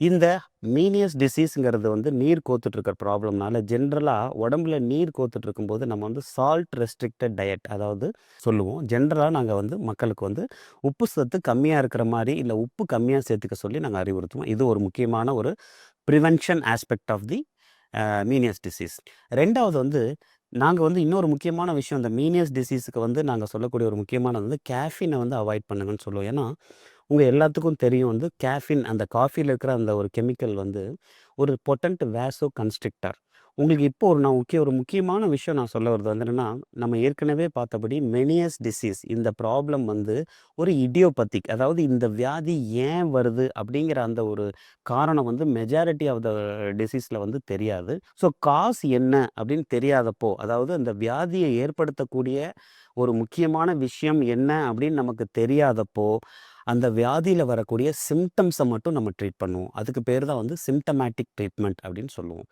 இந்த மீனியஸ் டிசீஸ்ங்கிறது வந்து நீர் கோத்துட்டு இருக்கிற ப்ராப்ளம்னால ஜென்ரலாக உடம்புல நீர் கோத்துட்டு இருக்கும்போது நம்ம வந்து சால்ட் ரெஸ்ட்ரிக்டட் டயட் அதாவது சொல்லுவோம். ஜென்ரலாக நாங்கள் வந்து மக்களுக்கு வந்து உப்பு சத்து கம்மியாக இருக்கிற மாதிரி இல்லை உப்பு கம்மியாக சேர்த்துக்க சொல்லி நாங்கள் அறிவுறுத்துவோம். இது ஒரு முக்கியமான ஒரு prevention aspect of the Meniere's disease. ரெண்டாவது வந்து நாங்கள் வந்து இன்னொரு முக்கியமான விஷயம், இந்த மீனியஸ் டிசீஸுக்கு வந்து நாங்கள் சொல்லக்கூடிய ஒரு முக்கியமானது வந்து கேஃபினை வந்து அவாய்ட் பண்ணுங்கன்னு சொல்லுவோம். ஏன்னா உங்கள் எல்லாத்துக்கும் தெரியும் வந்து கேஃபின் அந்த காஃபியில் இருக்கிற அந்த ஒரு கெமிக்கல் வந்து ஒரு பொட்டன்ட் வேசோ கன்ஸ்ட்ரிக்டர். உங்களுக்கு இப்போ ஒரு முக்கியமான விஷயம் நான் சொல்ல வருது வந்து என்னென்னா, நம்ம ஏற்கனவே பார்த்தபடி மெனியஸ் டிசீஸ் இந்த ப்ராப்ளம் வந்து ஒரு இடியோபத்திக், அதாவது இந்த வியாதி ஏன் வருது அப்படிங்கிற அந்த ஒரு காரணம் வந்து மெஜாரிட்டி ஆஃப் த டிசீஸில் வந்து தெரியாது. ஸோ காசு என்ன அப்படின்னு தெரியாதப்போ, அதாவது அந்த வியாதியை ஏற்படுத்தக்கூடிய ஒரு முக்கியமான விஷயம் என்ன அப்படின்னு நமக்கு தெரியாதப்போ அந்த வியாதியில் வரக்கூடிய சிம்டம்ஸை மட்டும் நம்ம ட்ரீட் பண்ணுவோம். அதுக்கு பேர் தான் வந்து சிம்டமேட்டிக் ட்ரீட்மெண்ட் அப்படின்னு சொல்லுவோம்.